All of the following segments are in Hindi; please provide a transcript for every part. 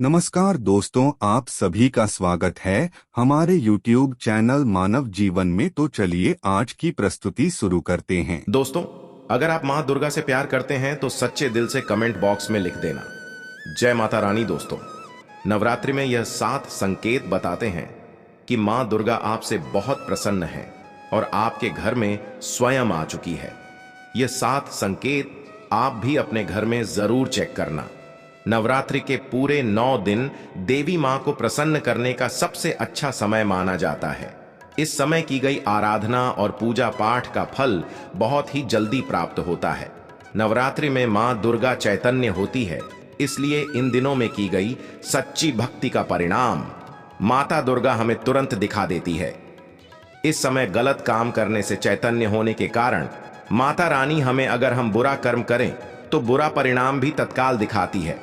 नमस्कार दोस्तों, आप सभी का स्वागत है हमारे YouTube चैनल मानव जीवन में। तो चलिए आज की प्रस्तुति शुरू करते हैं। दोस्तों, अगर आप मां दुर्गा से प्यार करते हैं तो सच्चे दिल से कमेंट बॉक्स में लिख देना जय माता रानी। दोस्तों, नवरात्रि में यह 7 संकेत बताते हैं कि मां दुर्गा आपसे बहुत प्रसन्न है और आपके घर में स्वयं आ चुकी है। यह 7 संकेत आप भी अपने घर में जरूर चेक करना। नवरात्रि के पूरे 9 दिन देवी मां को प्रसन्न करने का सबसे अच्छा समय माना जाता है। इस समय की गई आराधना और पूजा पाठ का फल बहुत ही जल्दी प्राप्त होता है। नवरात्रि में मां दुर्गा चैतन्य होती है, इसलिए इन दिनों में की गई सच्ची भक्ति का परिणाम माता दुर्गा हमें तुरंत दिखा देती है। इस समय गलत काम करने से चैतन्य होने के कारण माता रानी हमें, अगर हम बुरा कर्म करें तो बुरा परिणाम भी तत्काल दिखाती है,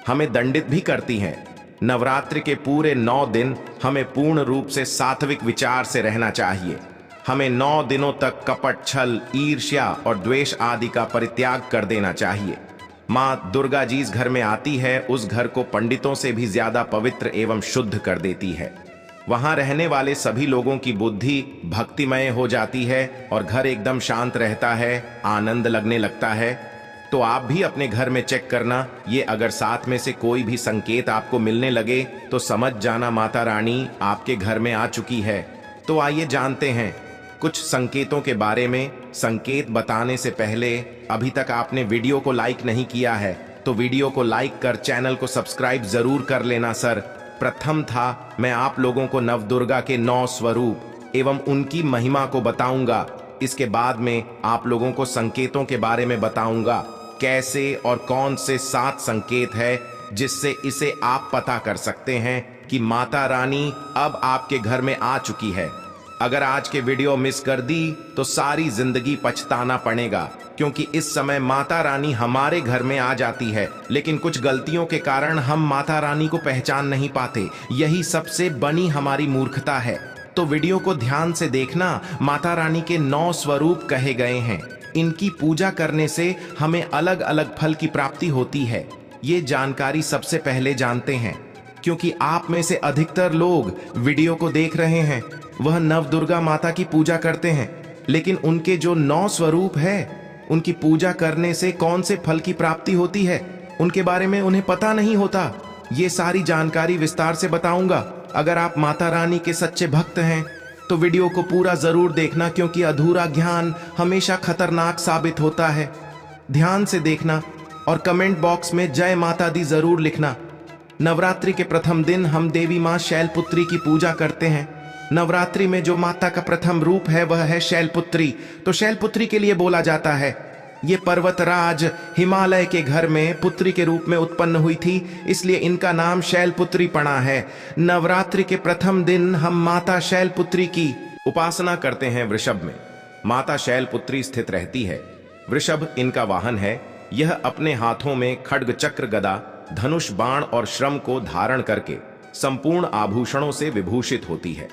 हमें दंडित भी करती हैं। नवरात्रि के पूरे 9 दिन हमें पूर्ण रूप से सात्विक विचार से रहना चाहिए। हमें 9 दिनों तक कपट, छल, ईर्ष्या और द्वेष आदि का परित्याग कर देना चाहिए। मां दुर्गा जिस घर में आती है उस घर को पंडितों से भी ज्यादा पवित्र एवं शुद्ध कर देती है। वहां रहने वाले सभी लोगों की बुद्धि भक्तिमय हो जाती है और घर एकदम शांत रहता है, आनंद लगने लगता है। तो आप भी अपने घर में चेक करना। ये अगर 7 में से कोई भी संकेत आपको मिलने लगे तो समझ जाना माता रानी आपके घर में आ चुकी है। तो आइए जानते हैं कुछ संकेतों के बारे में। संकेत बताने से पहले अभी तक आपने वीडियो को लाइक नहीं किया है तो वीडियो को लाइक कर चैनल को सब्सक्राइब जरूर कर लेना सर। प्रथम था, मैं आप लोगों को नवदुर्गा के 9 स्वरूप एवं उनकी महिमा को बताऊंगा। इसके बाद में आप लोगों को संकेतों के बारे में बताऊंगा, कैसे और कौन से 7 संकेत है जिससे इसे आप पता कर सकते हैं कि माता रानी अब आपके घर में आ चुकी है। अगर आज के वीडियो मिस कर दी तो सारी जिंदगी पछताना पड़ेगा, क्योंकि इस समय माता रानी हमारे घर में आ जाती है, लेकिन कुछ गलतियों के कारण हम माता रानी को पहचान नहीं पाते। यही सबसे बड़ी हमारी मूर्खता है। तो वीडियो को ध्यान से देखना। माता रानी के 9 स्वरूप कहे गए हैं। इनकी पूजा करने से हमें अलग अलग फल की प्राप्ति होती है। ये जानकारी सबसे पहले जानते हैं, क्योंकि आप में से अधिकतर लोग वीडियो को देख रहे हैं वह नवदुर्गा माता की पूजा करते हैं, लेकिन उनके जो 9 स्वरूप है उनकी पूजा करने से कौन से फल की प्राप्ति होती है उनके बारे में उन्हें पता नहीं होता। ये सारी जानकारी विस्तार से बताऊंगा। अगर आप माता रानी के सच्चे भक्त हैं तो वीडियो को पूरा जरूर देखना, क्योंकि अधूरा ज्ञान हमेशा खतरनाक साबित होता है। ध्यान से देखना और कमेंट बॉक्स में जय माता दी जरूर लिखना। नवरात्रि के प्रथम दिन हम देवी मां शैलपुत्री की पूजा करते हैं। नवरात्रि में जो माता का प्रथम रूप है वह है शैलपुत्री। तो शैलपुत्री के लिए बोला जाता है, ये पर्वतराज हिमालय के घर में पुत्री के रूप में उत्पन्न हुई थी, इसलिए इनका नाम शैलपुत्री पड़ा है। नवरात्रि के प्रथम दिन हम माता शैलपुत्री की उपासना करते हैं। वृषभ में माता शैलपुत्री स्थित रहती है। वृषभ इनका वाहन है। यह अपने हाथों में खड्ग, चक्र, गदा, धनुष, बाण और श्रम को धारण करके संपूर्ण आभूषणों से विभूषित होती है।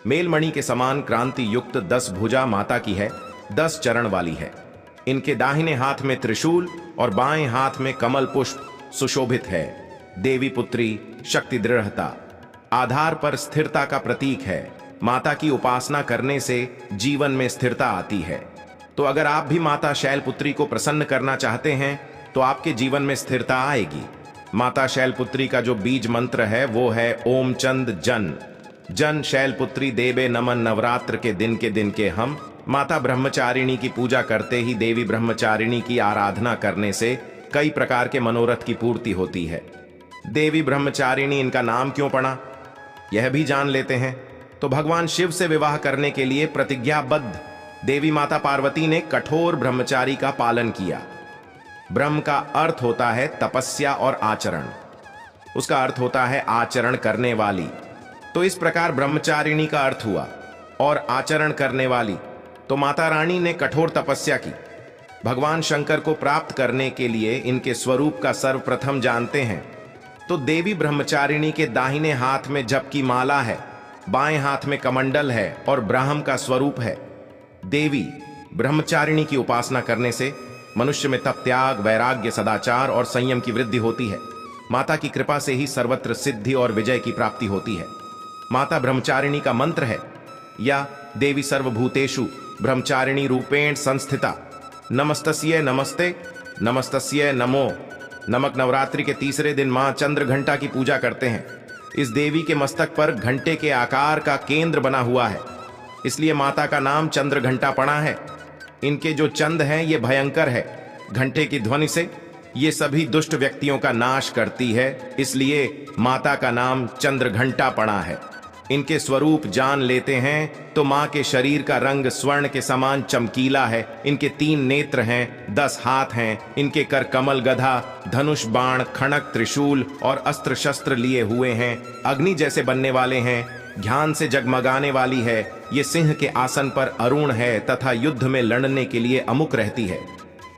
मेलमणि के समान क्रांति युक्त 10 भुजा माता की है, 10 चरण वाली है। इनके दाहिने हाथ में त्रिशूल और बाएं हाथ में कमल पुष्प सुशोभित है। देवी पुत्री, शक्ति, दृढ़ता, आधार पर स्थिरता का प्रतीक है। माता की उपासना करने से जीवन में स्थिरता आती है। तो अगर आप भी माता शैलपुत्री को प्रसन्न करना चाहते हैं तो आपके जीवन में स्थिरता आएगी। माता शैलपुत्री का जो बीज मंत्र है वो है ओम चंद जन जन शैलपुत्री देवे नमन। नवरात्र के दिन के हम माता ब्रह्मचारिणी की पूजा करते ही देवी ब्रह्मचारिणी की आराधना करने से कई प्रकार के मनोरथ की पूर्ति होती है। देवी ब्रह्मचारिणी इनका नाम क्यों पड़ा यह भी जान लेते हैं। तो भगवान शिव से विवाह करने के लिए प्रतिज्ञाबद्ध देवी माता पार्वती ने कठोर ब्रह्मचारी का पालन किया। ब्रह्म का अर्थ होता है तपस्या और आचरण, उसका अर्थ होता है आचरण करने वाली। तो इस प्रकार ब्रह्मचारिणी का अर्थ हुआ और आचरण करने वाली। तो माता रानी ने कठोर तपस्या की। भगवान शंकर को प्राप्त करने के लिए इनके स्वरूप का सर्वप्रथम जानते हैं। तो देवी ब्रह्मचारिणी के दाहिने हाथ में जप की माला है, बाएं हाथ में कमंडल है और ब्राह्म का स्वरूप है। देवी ब्रह्मचारिणी की उपासना करने से मनुष्य में तप, त्याग, वैराग्य, सदाचार और संयम की वृद्धि होती है। माता की कृपा से ही सर्वत्र सिद्धि और विजय की प्राप्ति होती है। माता ब्रह्मचारिणी का मंत्र है, या देवी सर्वभूतेषु ब्रह्मचारिणी रूपेण संस्थिता, नमस्तस्ये नमस्ते नमस्तस्ये नमो नमक। नवरात्रि के तीसरे दिन मां चंद्र घंटा की पूजा करते हैं। इस देवी के मस्तक पर घंटे के आकार का केंद्र बना हुआ है, इसलिए माता का नाम चंद्र घंटा पड़ा है। इनके जो चंद हैं ये भयंकर है। घंटे की ध्वनि से ये सभी दुष्ट व्यक्तियों का नाश करती है, इसलिए माता का नाम चंद्र घंटा पड़ा है। इनके स्वरूप जान लेते हैं तो मां के शरीर का रंग स्वर्ण के समान चमकीला है। इनके 3 नेत्र हैं, 10 हाथ हैं। इनके कर कमल, गधा, धनुष, बाण, खड़ग, त्रिशूल और अस्त्र शस्त्र लिए हुए हैं। अग्नि जैसे बनने वाले हैं, ज्ञान से जगमगाने वाली है। ये सिंह के आसन पर अरुण है तथा युद्ध में लड़ने के लिए अमुक रहती है।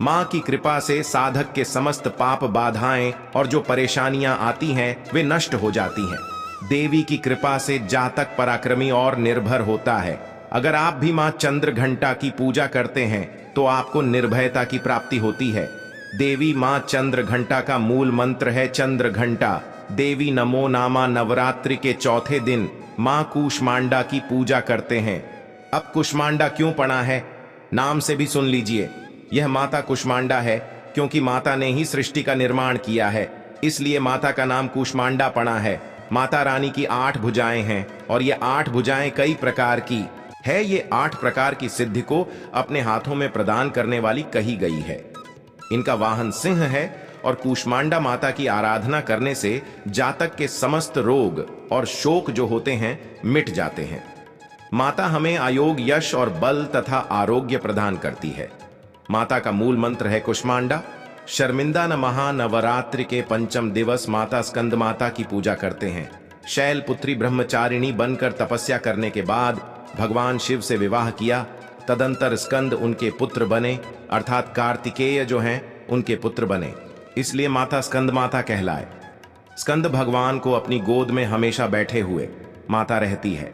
मां की कृपा से साधक के समस्त पाप, बाधाएं और जो परेशानियां आती हैं वे नष्ट हो जाती हैं। देवी की कृपा से जातक पराक्रमी और निर्भर होता है। अगर आप भी मां चंद्र घंटा की पूजा करते हैं तो आपको निर्भयता की प्राप्ति होती है। देवी मां चंद्र घंटा का मूल मंत्र है चंद्र घंटा। देवी नमो नामा नवरात्रि के चौथे दिन मां कूष्मांडा की पूजा करते हैं। अब कूष्मांडा क्यों पड़ा है, नाम से भी सुन लीजिए। यह माता कूष्मांडा है क्योंकि माता ने ही सृष्टि का निर्माण किया है, इसलिए माता का नाम कूष्मांडा पड़ा है। माता रानी की 8 भुजाएं हैं और ये 8 भुजाएं कई प्रकार की है। ये 8 प्रकार की सिद्धि को अपने हाथों में प्रदान करने वाली कही गई है। इनका वाहन सिंह है और कूष्मांडा माता की आराधना करने से जातक के समस्त रोग और शोक जो होते हैं मिट जाते हैं। माता हमें आयोग, यश और बल तथा आरोग्य प्रदान करती है। माता का मूल मंत्र है कूष्मांडा। शर्मिंदा न महानवरात्रि के 5वें दिवस माता स्कंद माता की पूजा करते हैं। शैलपुत्री ब्रह्मचारिणी बनकर तपस्या करने के बाद भगवान शिव से विवाह किया। तदंतर स्कंद उनके पुत्र बने, अर्थात कार्तिकेय जो हैं उनके पुत्र बने, इसलिए माता स्कंद माता कहलाए। स्कंद भगवान को अपनी गोद में हमेशा बैठे हुए माता रहती है,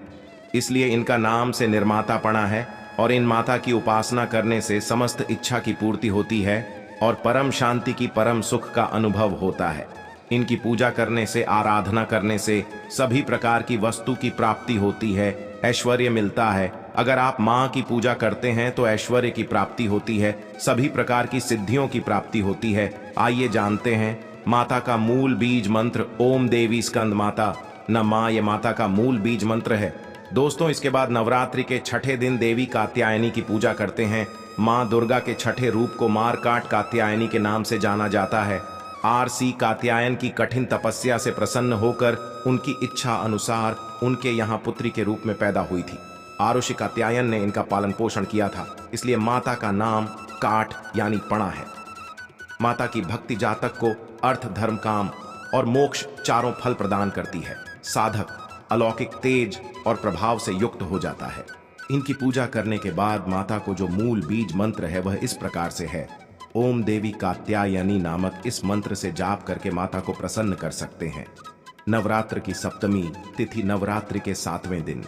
इसलिए इनका नाम से निर्माता पड़ा है। और इन माता की उपासना करने से समस्त इच्छा की पूर्ति होती है और परम शांति की, परम सुख का अनुभव होता है। इनकी पूजा करने से, आराधना करने से सभी प्रकार की वस्तु की प्राप्ति होती है, ऐश्वर्य मिलता है। अगर आप मां की पूजा करते हैं तो ऐश्वर्य की प्राप्ति होती है, सभी प्रकार की सिद्धियों की प्राप्ति होती है। आइए जानते हैं माता का मूल बीज मंत्र। ओम देवी स्कंद माता न मां, ये माता का मूल बीज मंत्र है। दोस्तों, इसके बाद नवरात्रि के 6ठे दिन देवी कात्यायनी की पूजा करते हैं। मां दुर्गा के 6ठे रूप को मारकाट कात्यायनी के नाम से जाना जाता है। आरसी कात्यायन की कठिन तपस्या से प्रसन्न होकर उनकी इच्छा अनुसार उनके यहाँ पुत्री के रूप में पैदा हुई थी। आरुषि कात्यायन ने इनका पालन पोषण किया था, इसलिए माता का नाम काट यानी पणा है। माता की भक्ति जातक को अर्थ, धर्म, काम और मोक्ष चारों फल प्रदान करती है। साधक अलौकिक तेज और प्रभाव से युक्त हो जाता है। इनकी पूजा करने के बाद माता को जो मूल बीज मंत्र है वह इस प्रकार से है। ओम देवी कात्यायनी नामक इस मंत्र से जाप करके माता को प्रसन्न कर सकते हैं। नवरात्र की सप्तमी तिथि, नवरात्रि के 7वें दिन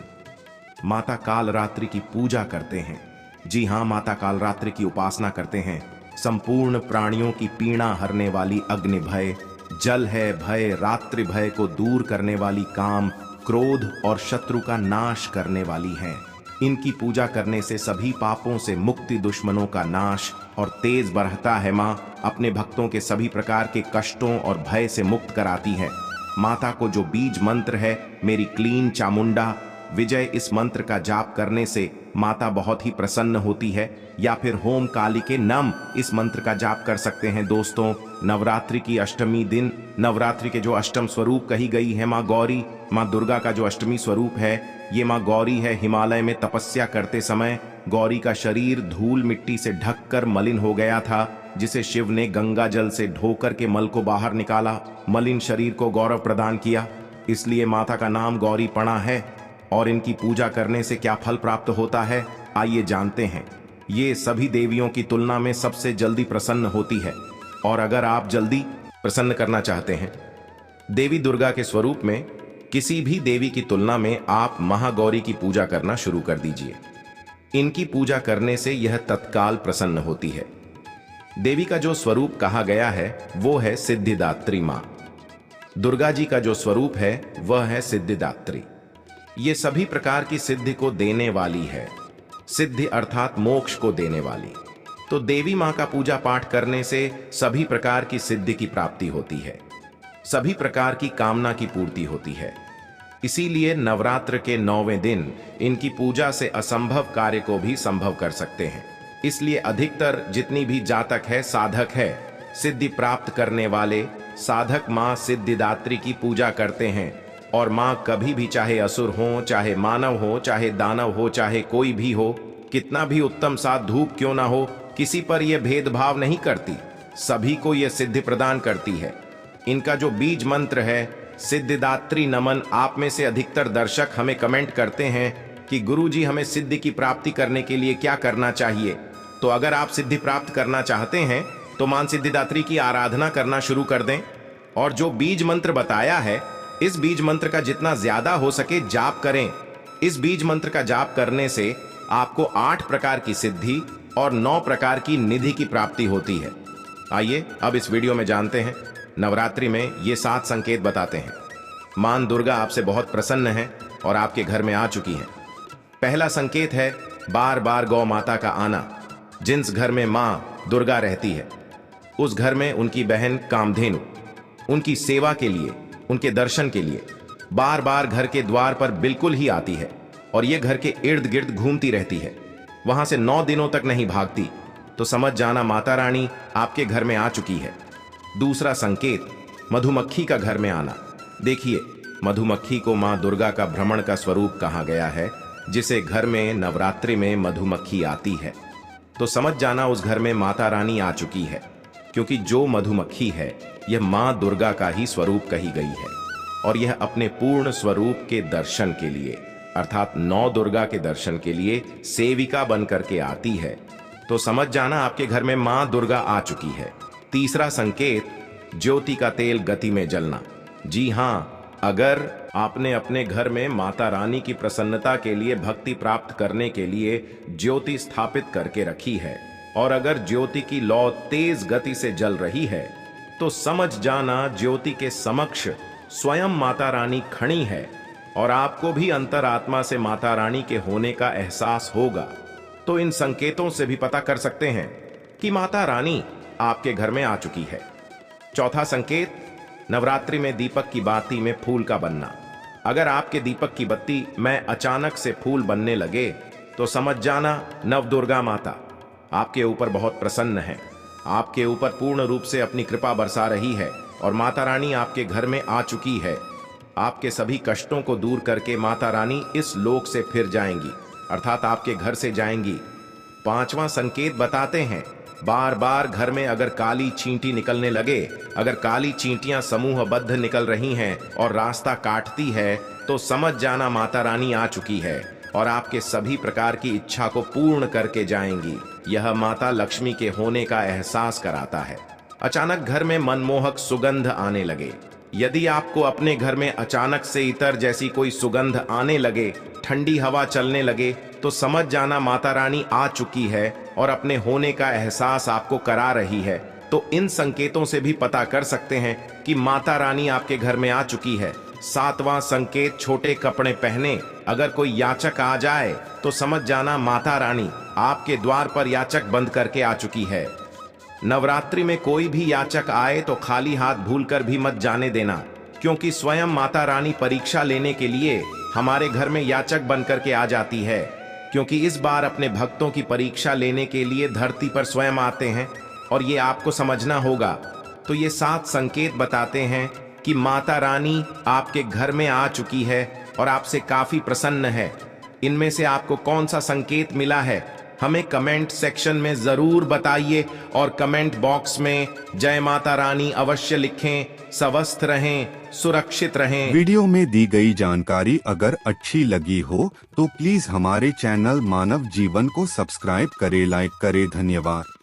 माता कालरात्रि की पूजा करते हैं। जी हाँ, माता कालरात्रि की उपासना करते हैं। संपूर्ण प्राणियों की पीड़ा हरने वाली अग्नि भय, जल है भय, रात्रि भय को दूर करने वाली, काम, क्रोध और शत्रु का नाश करने वाली है। इनकी पूजा करने से सभी पापों से मुक्ति, दुश्मनों का नाश और तेज बढ़ता है। माँ अपने भक्तों के सभी प्रकार के कष्टों और भय से मुक्त कराती है। माता को जो बीज मंत्र है मेरी क्लीन चामुंडा विजय, इस मंत्र का जाप करने से माता बहुत ही प्रसन्न होती है। या फिर होम काली के नम, इस मंत्र का जाप कर सकते हैं। दोस्तों, नवरात्रि की अष्टमी दिन नवरात्रि के जो अष्टम स्वरूप कही गई है माँ गौरी, माँ दुर्गा का जो अष्टमी स्वरूप है ये माँ गौरी है। हिमालय में तपस्या करते समय गौरी का शरीर धूल मिट्टी से ढककर मलिन हो गया था, जिसे शिव ने गंगा जल से ढोकर के मल को बाहर निकाला, मलिन शरीर को गौरव प्रदान किया। इसलिए माता का नाम गौरी पणा है। और इनकी पूजा करने से क्या फल प्राप्त होता है, आइए जानते हैं। ये सभी देवियों की तुलना में सबसे जल्दी प्रसन्न होती है। और अगर आप जल्दी प्रसन्न करना चाहते हैं देवी दुर्गा के स्वरूप में किसी भी देवी की तुलना में, आप महागौरी की पूजा करना शुरू कर दीजिए। इनकी पूजा करने से यह तत्काल प्रसन्न होती है। देवी का जो स्वरूप कहा गया है वो है सिद्धिदात्री माँ। दुर्गा जी का जो स्वरूप है वह है सिद्धिदात्री। ये सभी प्रकार की सिद्धि को देने वाली है। सिद्धि अर्थात मोक्ष को देने वाली। तो देवी मां का पूजा पाठ करने से सभी प्रकार की सिद्धि की प्राप्ति होती है, सभी प्रकार की कामना की पूर्ति होती है। इसीलिए नवरात्र के 9वें दिन इनकी पूजा से असंभव कार्य को भी संभव कर सकते हैं। इसलिए अधिकतर जितनी भी जातक है, साधक है, सिद्धि प्राप्त करने वाले साधक मां सिद्धिदात्री की पूजा करते हैं। और मां कभी भी, चाहे असुर हो, चाहे मानव हो, चाहे दानव हो, चाहे कोई भी हो, कितना भी उत्तम सा धूप क्यों ना हो, किसी पर यह भेदभाव नहीं करती, सभी को यह सिद्धि प्रदान करती है। इनका जो बीज मंत्र है सिद्धिदात्री नमन, आप में से अधिकतर दर्शक हमें कमेंट करते हैं कि गुरुजी हमें सिद्धि की प्राप्ति करने के लिए क्या करना चाहिए। तो अगर आप सिद्धि प्राप्त करना चाहते हैं तो मां सिद्धिदात्री की आराधना करना शुरू कर दें। और जो बीज मंत्र बताया है, इस बीज मंत्र का जितना ज्यादा हो सके जाप करें। इस बीज मंत्र का जाप करने से आपको 8 प्रकार की सिद्धि और 9 प्रकार की निधि की प्राप्ति होती है। आइए अब इस वीडियो में जानते हैं। नवरात्रि में ये 7 संकेत बताते हैं। मां दुर्गा आपसे बहुत प्रसन्न है और आपके घर में आ चुकी है। पहला संकेत है बार बार गौ माता का आना। जिस घर में मां दुर्गा रहती है उस घर में उनकी बहन कामधेनु उनकी सेवा के लिए, उनके दर्शन के लिए बार बार घर के द्वार पर बिल्कुल ही आती है और ये घर के इर्द गिर्द घूमती रहती है। वहां से 9 दिनों तक नहीं भागती। तो समझ जाना माता रानी आपके घर में आ चुकी है। दूसरा संकेत मधुमक्खी का घर में आना। देखिए, मधुमक्खी को मां दुर्गा का भ्रमण का स्वरूप कहा गया है। जिसे घर में नवरात्रि में मधुमक्खी आती है तो समझ जाना उस घर में माता रानी आ चुकी है, क्योंकि जो मधुमक्खी है यह मां दुर्गा का ही स्वरूप कही गई है। और यह अपने पूर्ण स्वरूप के दर्शन के लिए, अर्थात 9 दुर्गा के दर्शन के लिए सेविका बन करके आती है। तो समझ जाना आपके घर में मां दुर्गा आ चुकी है। तीसरा संकेत ज्योति का तेल गति में जलना। जी हां, अगर आपने अपने घर में माता रानी की प्रसन्नता के लिए, भक्ति प्राप्त करने के लिए ज्योति स्थापित करके रखी है और अगर ज्योति की लौ तेज गति से जल रही है तो समझ जाना ज्योति के समक्ष स्वयं माता रानी खड़ी है और आपको भी अंतरात्मा से माता रानी के होने का एहसास होगा। तो इन संकेतों से भी पता कर सकते हैं कि माता रानी आपके घर में आ चुकी है। चौथा संकेत नवरात्रि में दीपक की बाती में फूल का बनना। अगर आपके दीपक की बत्ती में अचानक से फूल बनने लगे तो समझ जाना नवदुर्गा माता आपके ऊपर बहुत प्रसन्न है, आपके ऊपर पूर्ण रूप से अपनी कृपा बरसा रही है और माता रानी आपके घर में आ चुकी है। आपके सभी कष्टों को दूर करके माता रानी इस लोक से फिर जाएंगी, अर्थात आपके घर से जाएंगी। 5वां संकेत बताते हैं बार बार घर में अगर काली चींटी निकलने लगे, अगर काली चींटियां समूहबद्ध निकल रही हैं और रास्ता काटती है तो समझ जाना माता रानी आ चुकी है और आपके सभी प्रकार की इच्छा को पूर्ण करके जाएंगी। यह माता लक्ष्मी के होने का एहसास कराता है। अचानक घर में मनमोहक सुगंध आने लगे। यदि आपको अपने घर में अचानक से इतर जैसी कोई सुगंध आने लगे, ठंडी हवा चलने लगे, तो समझ जाना माता रानी आ चुकी है और अपने होने का एहसास आपको करा रही है। तो इन संकेतों से भी पता कर सकते हैं कि माता रानी आपके घर में आ चुकी है। 7वां संकेत छोटे कपड़े पहने अगर कोई याचक आ जाए तो समझ जाना माता रानी आपके द्वार पर याचक बंद करके आ चुकी है। नवरात्रि में कोई भी याचक आए तो खाली हाथ भूलकर भी मत जाने देना, क्योंकि स्वयं माता रानी परीक्षा लेने के लिए हमारे घर में याचक बन करके आ जाती है। क्योंकि इस बार अपने भक्तों की परीक्षा लेने के लिए धरती पर स्वयं आते हैं और ये आपको समझना होगा। तो ये 7 संकेत बताते हैं कि माता रानी आपके घर में आ चुकी है और आपसे काफी प्रसन्न है। इनमें से आपको कौन सा संकेत मिला है हमें कमेंट सेक्शन में जरूर बताइए और कमेंट बॉक्स में जय माता रानी अवश्य लिखें। स्वस्थ रहें, सुरक्षित रहें। वीडियो में दी गई जानकारी अगर अच्छी लगी हो तो प्लीज हमारे चैनल मानव जीवन को सब्सक्राइब करें, लाइक करें। धन्यवाद।